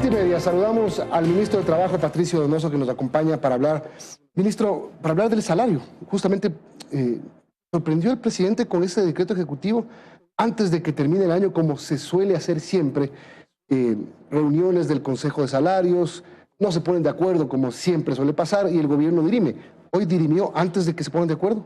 7:30 saludamos al ministro de Trabajo, Patricio Donoso, que nos acompaña para hablar. Ministro, para hablar del salario. Justamente sorprendió el presidente con este decreto ejecutivo antes de que termine el año, como se suele hacer siempre. Reuniones del Consejo de Salarios, no se ponen de acuerdo como siempre suele pasar y el gobierno dirime. ¿Hoy dirimió antes de que se pongan de acuerdo?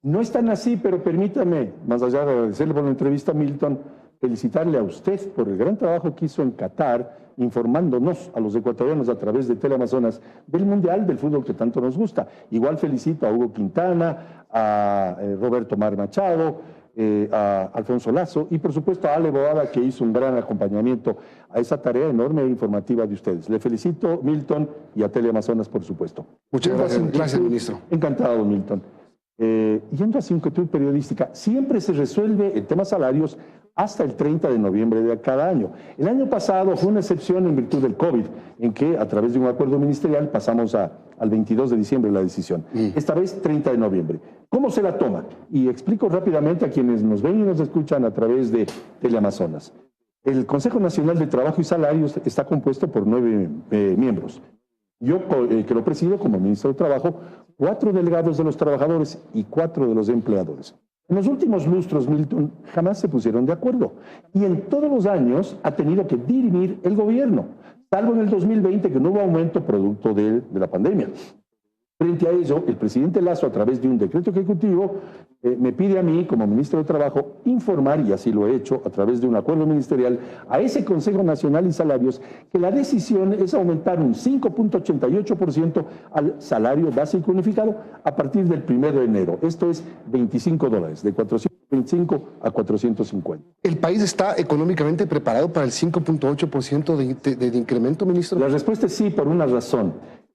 No es tan así, pero permítame, más allá de agradecerle por la entrevista, Milton, felicitarle a usted por el gran trabajo que hizo en Qatar, informándonos a los ecuatorianos a través de Teleamazonas del Mundial del fútbol que tanto nos gusta. Igual felicito a Hugo Quintana, a Roberto Mar Machado, a Alfonso Lazo y por supuesto a Ale Boada, que hizo un gran acompañamiento a esa tarea enorme e informativa de ustedes. Le felicito, Milton, y a Teleamazonas, por supuesto. Muchas gracias, gracias, ministro. Encantado, Milton. Yendo a su inquietud periodística, siempre se resuelve el tema salarios hasta el 30 de noviembre de cada año. El año pasado fue una excepción en virtud del COVID, en que a través de un acuerdo ministerial pasamos al 22 de diciembre la decisión. Esta vez 30 de noviembre. ¿Cómo se la toma? Y explico rápidamente a quienes nos ven y nos escuchan a través de Teleamazonas. El Consejo Nacional de Trabajo y Salarios está compuesto por 9 miembros. Yo, que lo presido como ministro de Trabajo, 4 delegados de los trabajadores y 4 de los empleadores. En los últimos lustros, Milton, jamás se pusieron de acuerdo. Y en todos los años ha tenido que dirimir el gobierno, salvo en el 2020, que no hubo aumento producto de la pandemia. Frente a ello, el presidente Lazo, a través de un decreto ejecutivo, me pide a mí, como ministro de Trabajo, informar, y así lo he hecho, a través de un acuerdo ministerial, a ese Consejo Nacional y Salarios, que la decisión es aumentar un 5.88% al salario básico unificado a partir del 1 de enero. Esto es $25, de 425 a 450. ¿El país está económicamente preparado para el 5.8% de incremento, ministro? La respuesta es sí, por una razón.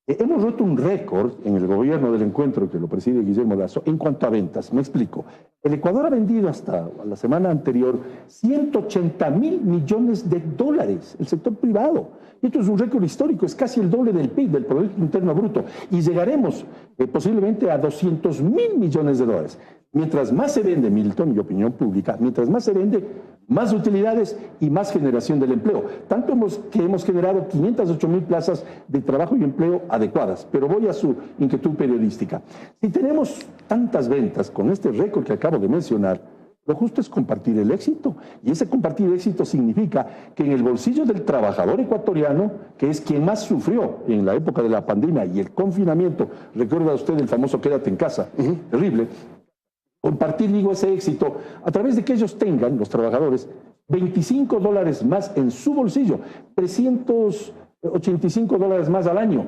Hemos roto un récord en el gobierno del encuentro que lo preside Guillermo Lazo en cuanto a ventas. Me explico. El Ecuador ha vendido hasta la semana anterior 180.000 millones de dólares, el sector privado. Esto es un récord histórico, es casi el doble del PIB, del Producto Interno Bruto. Y llegaremos posiblemente a 200.000 millones de dólares. Mientras más se vende, Milton, y opinión pública, mientras más se vende, más utilidades y más generación del empleo. Tanto que hemos generado 508.000 plazas de trabajo y empleo adecuadas. Pero voy a su inquietud periodística. Si tenemos tantas ventas con este récord que acabo de mencionar, lo justo es compartir el éxito. Y ese compartir el éxito significa que en el bolsillo del trabajador ecuatoriano, que es quien más sufrió en la época de la pandemia y el confinamiento, recuerda usted el famoso quédate en casa, terrible, compartir, digo, ese éxito a través de que ellos tengan, los trabajadores, $25 más en su bolsillo, $385 más al año,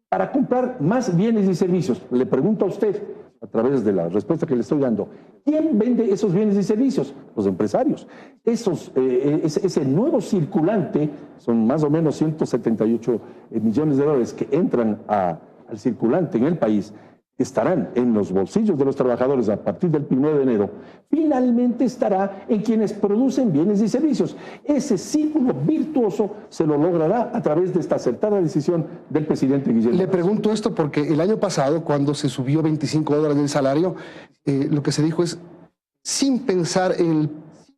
para comprar más bienes y servicios. Le pregunto a usted, a través de la respuesta que le estoy dando, ¿quién vende esos bienes y servicios? Los empresarios. Ese nuevo circulante, son más o menos 178 millones de dólares que entran al circulante en el país, estarán en los bolsillos de los trabajadores a partir del 1 de enero, finalmente estará en quienes producen bienes y servicios. Ese círculo virtuoso se lo logrará a través de esta acertada decisión del presidente Guillermo. Le pregunto esto porque el año pasado, cuando se subió $25 del salario, lo que se dijo es, sin pensar en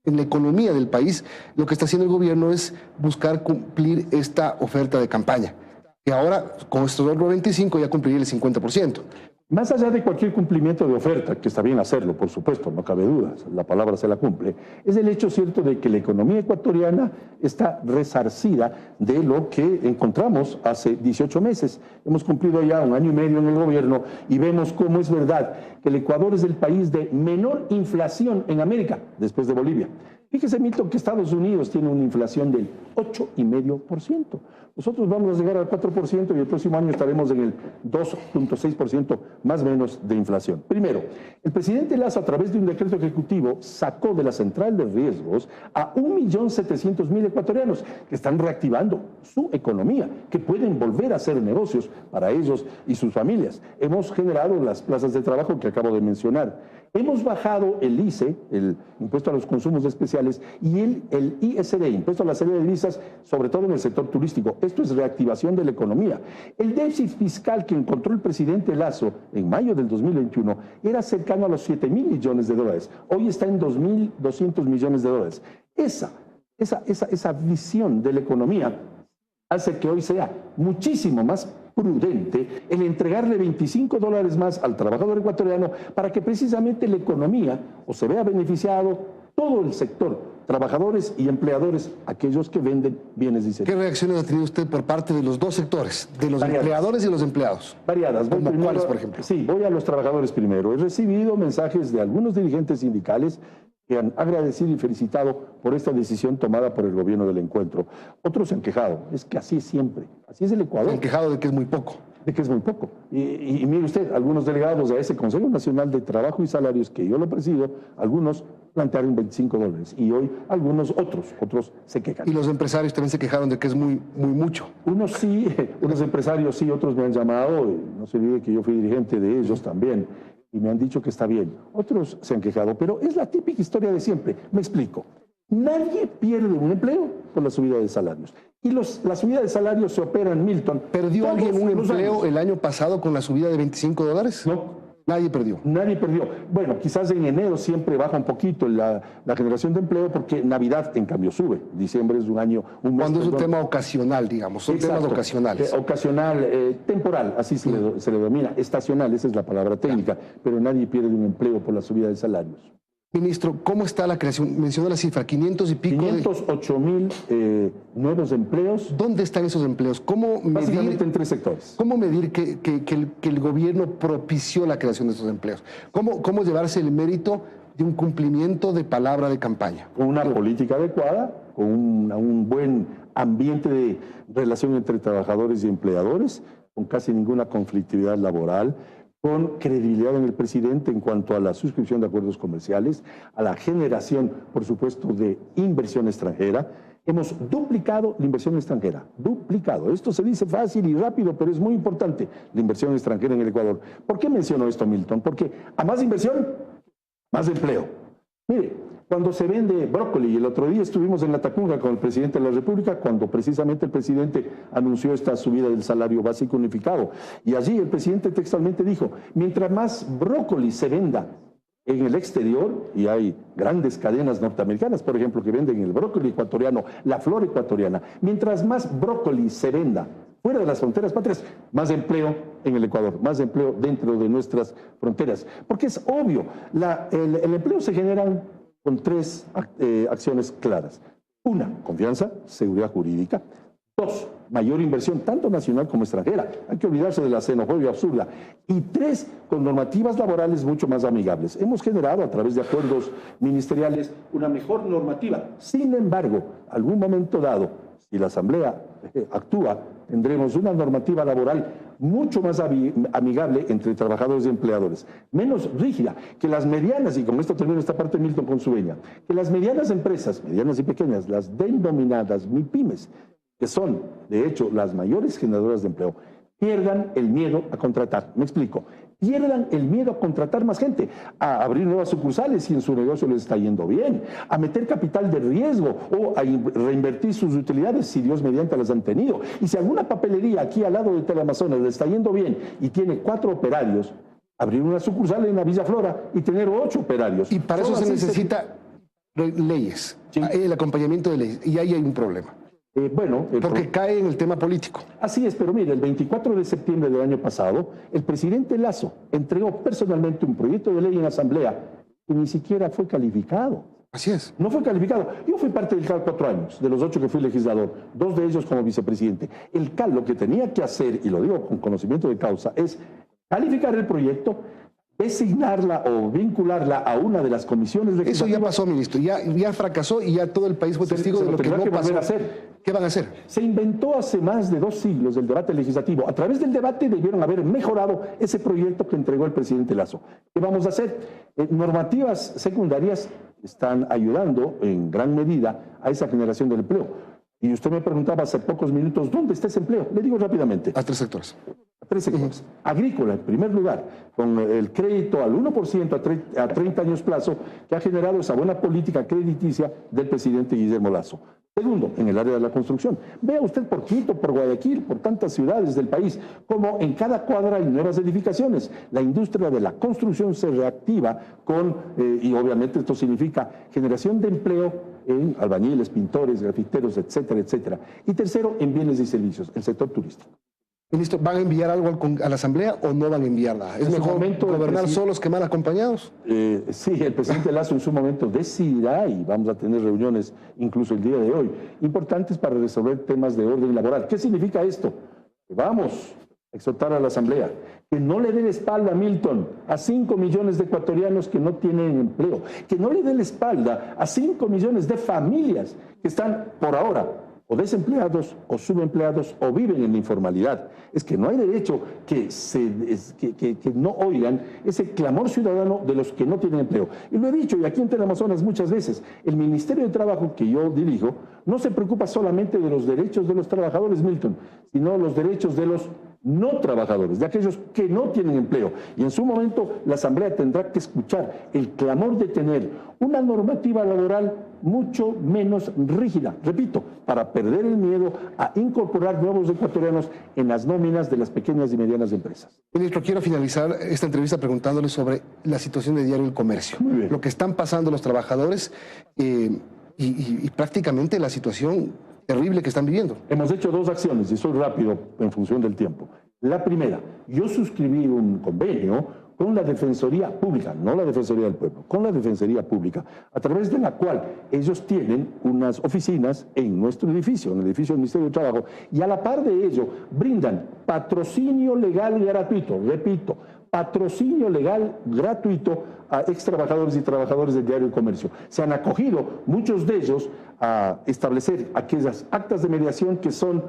la economía del país, lo que está haciendo el gobierno es buscar cumplir esta oferta de campaña. Y ahora, con estos otros 25, ya cumpliría el 50%. Más allá de cualquier cumplimiento de oferta, que está bien hacerlo, por supuesto, no cabe duda, la palabra se la cumple, es el hecho cierto de que la economía ecuatoriana está resarcida de lo que encontramos hace 18 meses. Hemos cumplido ya 1 año y medio en el gobierno y vemos cómo es verdad que el Ecuador es el país de menor inflación en América, después de Bolivia. Fíjese, Milton, que Estados Unidos tiene una inflación del 8,5%. Nosotros vamos a llegar al 4% y el próximo año estaremos en el 2,6% más o menos de inflación. Primero, el presidente Lazo, a través de un decreto ejecutivo, sacó de la central de riesgos a 1.700.000 ecuatorianos que están reactivando su economía, que pueden volver a hacer negocios para ellos y sus familias. Hemos generado las plazas de trabajo que acabo de mencionar. Hemos bajado el ICE, el impuesto a los consumos especiales, y el ISD, impuesto a la salida de divisas, sobre todo en el sector turístico. Esto es reactivación de la economía. El déficit fiscal que encontró el presidente Lazo en mayo del 2021 era cercano a los 7.000 millones de dólares. Hoy está en 2.200 millones de dólares. Esa visión de la economía hace que hoy sea muchísimo más prudente el entregarle $25 más al trabajador ecuatoriano para que precisamente la economía o se vea beneficiado todo el sector, trabajadores y empleadores, aquellos que venden bienes y servicios. ¿Qué reacciones ha tenido usted por parte de los dos sectores, de los empleadores y los empleados? Variadas. ¿Cuáles, por ejemplo? Sí, voy a los trabajadores primero. He recibido mensajes de algunos dirigentes sindicales que han agradecido y felicitado por esta decisión tomada por el gobierno del encuentro. Otros se han quejado. Es que así es siempre. Así es el Ecuador. Se han quejado de que es muy poco. De que es muy poco. Y mire usted, algunos delegados a ese Consejo Nacional de Trabajo y Salarios, que yo lo presido, algunos plantearon $25 y hoy algunos otros se quejan. Y los empresarios también se quejaron de que es muy mucho. Unos sí, unos empresarios sí, otros me han llamado, no se olvide que yo fui dirigente de ellos también, y me han dicho que está bien. Otros se han quejado, pero es la típica historia de siempre. Me explico. Nadie pierde un empleo por la subida de salarios. Y la subida de salarios se opera en Milton. ¿Perdió alguien un empleo el año pasado con la subida de $25? No. Nadie perdió. Nadie perdió. Bueno, quizás en enero siempre baja un poquito la generación de empleo porque Navidad, en cambio, sube. Diciembre es un mes. Cuando es un tema ocasional, digamos. Son temas ocasionales. Ocasional, temporal, así se le denomina. Estacional, esa es la palabra técnica. Pero nadie pierde un empleo por la subida de salarios. Ministro, ¿cómo está la creación? Mencionó la cifra, 500 y pico 508,000 nuevos empleos. ¿Dónde están esos empleos? ¿Cómo básicamente en 3 sectores. ¿Cómo medir que el gobierno propició la creación de esos empleos? ¿Cómo llevarse el mérito de un cumplimiento de palabra de campaña? Con una política adecuada, con un buen ambiente de relación entre trabajadores y empleadores, con casi ninguna conflictividad laboral, con credibilidad en el presidente en cuanto a la suscripción de acuerdos comerciales, a la generación, por supuesto, de inversión extranjera. Hemos duplicado la inversión extranjera, duplicado. Esto se dice fácil y rápido, pero es muy importante, la inversión extranjera en el Ecuador. ¿Por qué menciono esto, Milton? Porque a más inversión, más empleo. Mire, cuando se vende brócoli, y el otro día estuvimos en La Tacunga con el presidente de la República, cuando precisamente el presidente anunció esta subida del salario básico unificado. Y allí el presidente textualmente dijo, mientras más brócoli se venda en el exterior, y hay grandes cadenas norteamericanas, por ejemplo, que venden el brócoli ecuatoriano, la flor ecuatoriana, mientras más brócoli se venda fuera de las fronteras patrias, más empleo en el Ecuador, más empleo dentro de nuestras fronteras. Porque es obvio, el empleo se genera con 3 acciones claras. 1, confianza, seguridad jurídica. 2, mayor inversión, tanto nacional como extranjera. Hay que olvidarse de la xenofobia absurda. Y 3, con normativas laborales mucho más amigables. Hemos generado a través de acuerdos ministeriales una mejor normativa. Sin embargo, algún momento dado, si la Asamblea actúa, tendremos una normativa laboral mucho más amigable entre trabajadores y empleadores, menos rígida, que las medianas, y con esto termino esta parte, Milton, con su veña, que las medianas empresas, medianas y pequeñas, las denominadas MIPYMES, que son, de hecho, las mayores generadoras de empleo, pierdan el miedo a contratar. Me explico. Pierdan el miedo a contratar más gente, a abrir nuevas sucursales si en su negocio les está yendo bien, a meter capital de riesgo o a reinvertir sus utilidades si Dios mediante las han tenido. Y si alguna papelería aquí al lado de Teleamazonas le está yendo bien y tiene 4 operarios, abrir una sucursal en la Villa Flora y tener 8 operarios. Y para eso se necesita leyes, sí, el acompañamiento de leyes, y ahí hay un problema. Porque cae en el tema político. Así es, pero mire, el 24 de septiembre del año pasado, el presidente Lasso entregó personalmente un proyecto de ley en la Asamblea que ni siquiera fue calificado. Así es. No fue calificado. Yo fui parte del CAL 4 años, de los 8 que fui legislador, 2 de ellos como vicepresidente. El CAL lo que tenía que hacer, y lo digo con conocimiento de causa, es calificar el proyecto, designarla o vincularla a una de las comisiones legislativas. Eso ya pasó, ministro, ya fracasó y ya todo el país fue testigo de lo que no pasó. ¿Qué van a hacer? Se inventó hace más de 2 siglos el debate legislativo. A través del debate debieron haber mejorado ese proyecto que entregó el presidente Lasso. ¿Qué vamos a hacer? Normativas secundarias están ayudando en gran medida a esa generación del empleo. Y usted me preguntaba hace pocos minutos, ¿dónde está ese empleo? Le digo rápidamente. A 3 sectores. tres sectores. Agrícola, en primer lugar, con el crédito al 1% a 30 años plazo, que ha generado esa buena política crediticia del presidente Guillermo Lasso. Segundo, en el área de la construcción. Vea usted por Quito, por Guayaquil, por tantas ciudades del país, como en cada cuadra hay nuevas edificaciones. La industria de la construcción se reactiva y obviamente esto significa generación de empleo en albañiles, pintores, grafiteros, etcétera, etcétera. Y tercero, en bienes y servicios, el sector turístico. Ministro, ¿van a enviar algo a la Asamblea o no van a enviar nada? ¿Es mejor gobernar solos que mal acompañados? Sí, el presidente Lasso en su momento decidirá y vamos a tener reuniones incluso el día de hoy, importantes para resolver temas de orden laboral. ¿Qué significa esto? Que vamos a exhortar a la Asamblea que no le dé la espalda, Milton, a 5 millones de ecuatorianos que no tienen empleo, que no le dé la espalda a 5 millones de familias que están por ahora o desempleados, o subempleados, o viven en la informalidad. Es que no hay derecho que no oigan ese clamor ciudadano de los que no tienen empleo. Y lo he dicho, y aquí en Teleamazonas muchas veces, el Ministerio de Trabajo que yo dirijo no se preocupa solamente de los derechos de los trabajadores, Milton, sino los derechos de los no trabajadores, de aquellos que no tienen empleo. Y en su momento la Asamblea tendrá que escuchar el clamor de tener una normativa laboral mucho menos rígida, repito, para perder el miedo a incorporar nuevos ecuatorianos en las nóminas de las pequeñas y medianas empresas. Ministro, quiero finalizar esta entrevista preguntándole sobre la situación de Diario El Comercio, lo que están pasando los trabajadores y prácticamente la situación terrible que están viviendo. Hemos hecho 2 acciones y soy rápido en función del tiempo. La primera, yo suscribí un convenio con la Defensoría Pública, no la Defensoría del Pueblo, con la Defensoría Pública, a través de la cual ellos tienen unas oficinas en nuestro edificio, en el edificio del Ministerio de Trabajo, y a la par de ello brindan patrocinio legal gratuito, repito, patrocinio legal gratuito a ex trabajadores y trabajadores del Diario El Comercio. Se han acogido muchos de ellos a establecer aquellas actas de mediación que son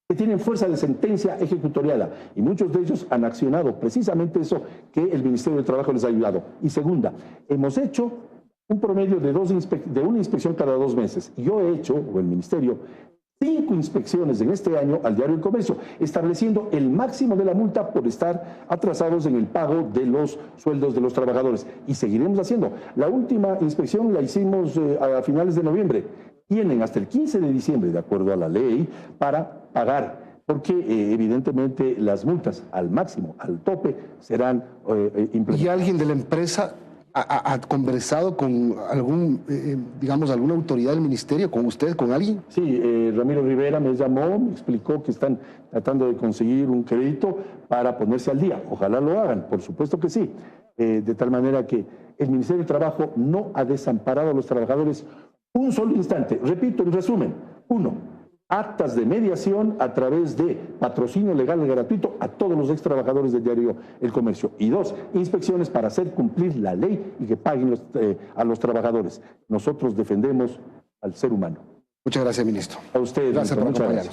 que tienen fuerza de sentencia ejecutoriada, y muchos de ellos han accionado precisamente eso que el Ministerio de Trabajo les ha ayudado. Y segunda, hemos hecho un promedio de una inspección cada 2 meses. Yo he hecho, o el Ministerio, 5 inspecciones en este año al Diario El Comercio, estableciendo el máximo de la multa por estar atrasados en el pago de los sueldos de los trabajadores. Y seguiremos haciendo. La última inspección la hicimos a finales de noviembre. Tienen hasta el 15 de diciembre, de acuerdo a la ley, para pagar, porque evidentemente las multas al máximo, al tope, serán implementadas. ¿Y alguien de la empresa ha conversado con alguna autoridad del ministerio, con usted, con alguien? Sí, Ramiro Rivera me llamó, me explicó que están tratando de conseguir un crédito para ponerse al día. Ojalá lo hagan, por supuesto que sí. De tal manera que el Ministerio de Trabajo no ha desamparado a los trabajadores un solo instante. Repito, en resumen: 1, actas de mediación a través de patrocinio legal gratuito a todos los ex trabajadores del Diario El Comercio. Y 2, inspecciones para hacer cumplir la ley y que paguen a los trabajadores. Nosotros defendemos al ser humano. Muchas gracias, ministro. A ustedes. Gracias por acompañarnos.